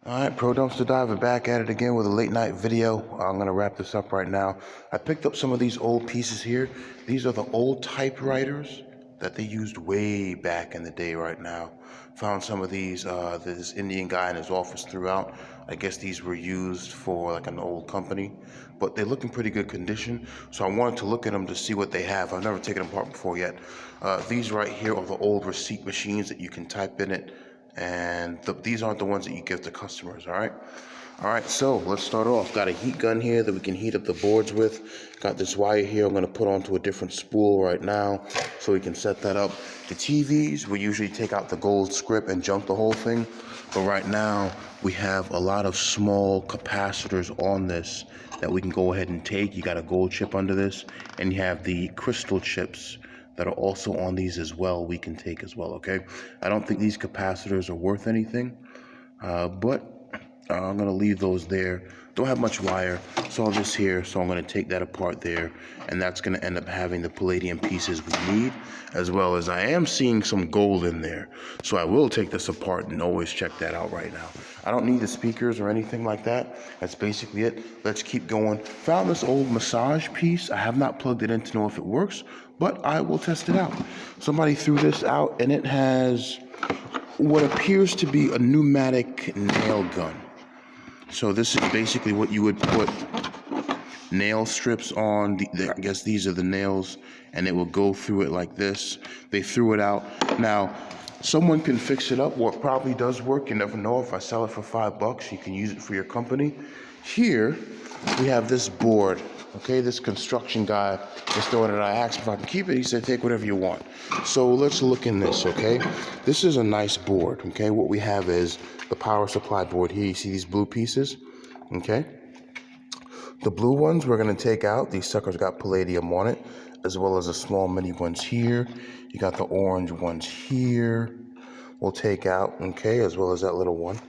Alright, Pro Dumpster Diver back at it again with a late night video. I'm going to wrap this up right now. I picked up some of these old pieces here. These are the old typewriters that they used way back in the day right now. Found some of these, this Indian guy in his office threw out. I guess these were used for like an old company, but they look in pretty good condition. So I wanted to look at them to see what they have. I've never taken them apart before yet. These right here are the old receipt machines that you can type in it. And these aren't the ones that you give to customers, all right, so let's start off. Got a heat gun here that we can heat up the boards with. Got this wire here I'm going to put onto a different spool right now so we can set that up. The TVs, we usually take out the gold script and junk the whole thing, but right now we have a lot of small capacitors on this that we can go ahead and take. You got a gold chip under this, and you have the crystal chips that are also on these as well, we can take as well, okay? I don't think these capacitors are worth anything, but I'm gonna leave those there. Don't have much wire, it's all this here, so I'm gonna take that apart there, and that's gonna end up having the palladium pieces we need, as well as I am seeing some gold in there. So I will take this apart and always check that out right now. I don't need the speakers or anything like that. That's basically it. Let's keep going. Found this old massage piece. I have not plugged it in to know if it works, but I will test it out. Somebody threw this out, and it has what appears to be a pneumatic nail gun. So this is basically what you would put nail strips on. I guess these are the nails, and it will go through it like this. They threw it out. Now, someone can fix it up, or it probably does work. You never know. If I sell it for $5, you can use it for your company. Here, we have this board. Okay, this construction guy was throwing it. I asked if I can keep it. He said, take whatever you want. So let's look in this, okay? This is a nice board, okay? What we have is the power supply board here. You see these blue pieces, okay? The blue ones we're going to take out. These suckers got palladium on it, as well as the small mini ones here. You got the orange ones here. We'll take out, okay, as well as that little one.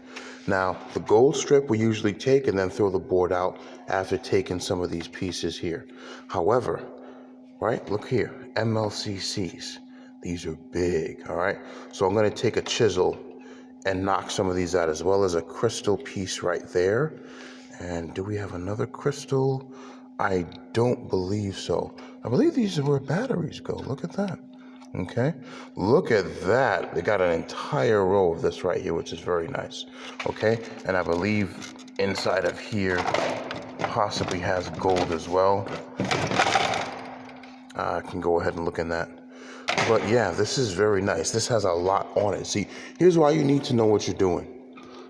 Now, the gold strip we usually take and then throw the board out after taking some of these pieces here. However, right, look here, MLCCs. These are big, all right? So I'm going to take a chisel and knock some of these out, as well as a crystal piece right there. And do we have another crystal? I don't believe so. I believe these are where batteries go. Look at that. Okay, look at that. They got an entire row of this right here, which is very nice. Okay, and I believe inside of here possibly has gold as well. I can go ahead and look in that. But yeah, this is very nice. This has a lot on it. See, here's why you need to know what you're doing.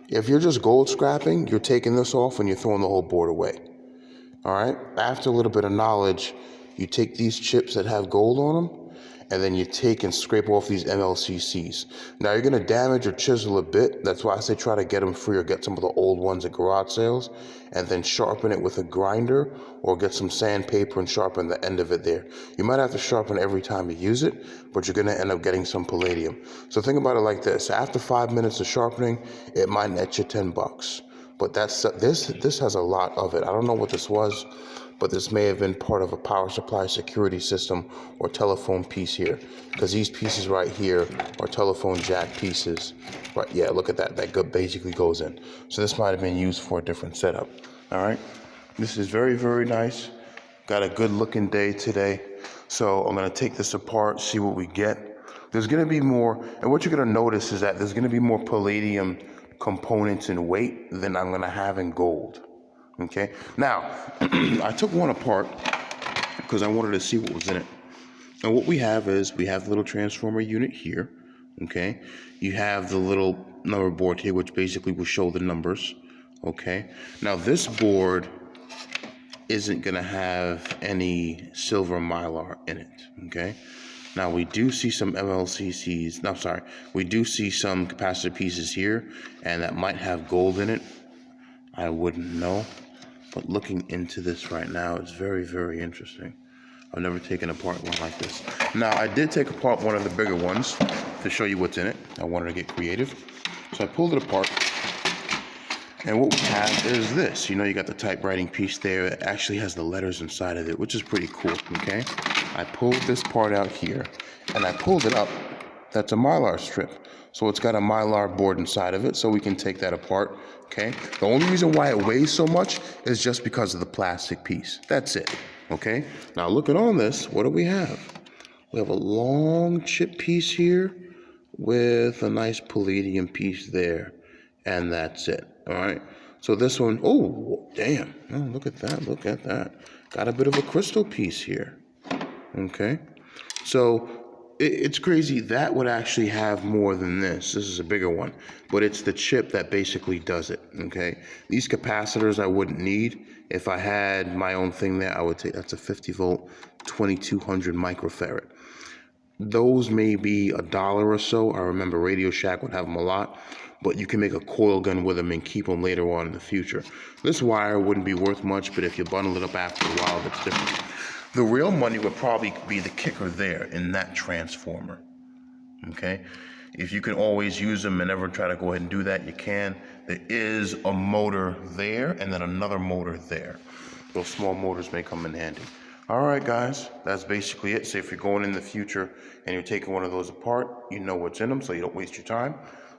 If you're just gold scrapping, you're taking this off and you're throwing the whole board away. All right, after a little bit of knowledge, you take these chips that have gold on them, and then you take and scrape off these MLCCs. Now you're gonna damage or chisel a bit. That's why I say try to get them free, or get some of the old ones at garage sales, and then sharpen it with a grinder, or get some sandpaper and sharpen the end of it there. You might have to sharpen every time you use it, but you're gonna end up getting some palladium. So think about it like this. After 5 minutes of sharpening, it might net you $10. But this has a lot of it. I don't know what this was, but this may have been part of a power supply security system or telephone piece here, because these pieces right here are telephone jack pieces. Right, yeah, look at that. That basically goes in. So this might have been used for a different setup. All right, this is very, very nice. Got a good looking day today. So I'm gonna take this apart, see what we get. There's gonna be more, and what you're gonna notice is that there's gonna be more palladium components in weight than I'm gonna have in gold. Okay, now I took one apart because I wanted to see what was in it. And what we have is we have the little transformer unit here. Okay, you have the little number board here, which basically will show the numbers. Okay, now this board isn't gonna have any silver mylar in it. Okay, now we do see some MLCCs. No, sorry, we do see some capacitor pieces here, and that might have gold in it. I wouldn't know. But looking into this right now is very, very interesting. I've never taken apart one like this. Now, I did take apart one of the bigger ones to show you what's in it. I wanted to get creative. So I pulled it apart. And what we have is this. You know, you got the typewriting piece there. It actually has the letters inside of it, which is pretty cool, okay? I pulled this part out here, and I pulled it up That's a Mylar strip. So it's got a Mylar board inside of it, so we can take that apart, okay? The only reason why it weighs so much is just because of the plastic piece. That's it, okay? Now looking on this, what do we have? We have a long chip piece here with a nice palladium piece there, and that's it, all right? So this one, oh, damn, oh, look at that, look at that. Got a bit of a crystal piece here, okay? So it's crazy. That would actually have more than this. This is a bigger one, but it's the chip that basically does it, okay? These capacitors I wouldn't need. If I had my own thing there, I would take, that's a 50 volt, 2200 microfarad. Those may be $1 or so. I remember Radio Shack would have them a lot, but you can make a coil gun with them and keep them later on in the future. This wire wouldn't be worth much, but if you bundle it up after a while, that's different. The real money would probably be the kicker there in that transformer, okay? If you can always use them and never try to go ahead and do that, you can. There is a motor there and then another motor there. Those small motors may come in handy. All right, guys, that's basically it. So if you're going in the future and you're taking one of those apart, you know what's in them so you don't waste your time.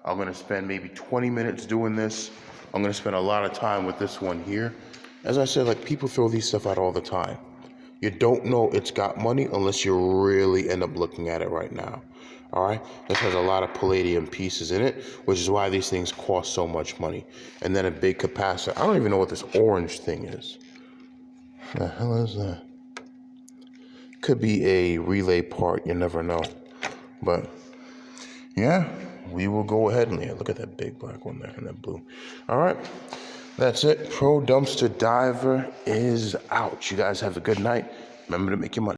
I'm gonna spend maybe 20 minutes doing this. I'm gonna spend a lot of time with this one here. As I said, like, people throw these stuff out all the time. You don't know it's got money unless you really end up looking at it right now. All right, this has a lot of palladium pieces in it, which is why these things cost so much money. And then a big capacitor. I don't even know what this orange thing is. The hell is that? Could be a relay part, you never know. But yeah, we will go ahead and look at that big black one there and that blue. All right, that's it. Pro Dumpster Diver is out. You guys have a good night. Remember to make your money.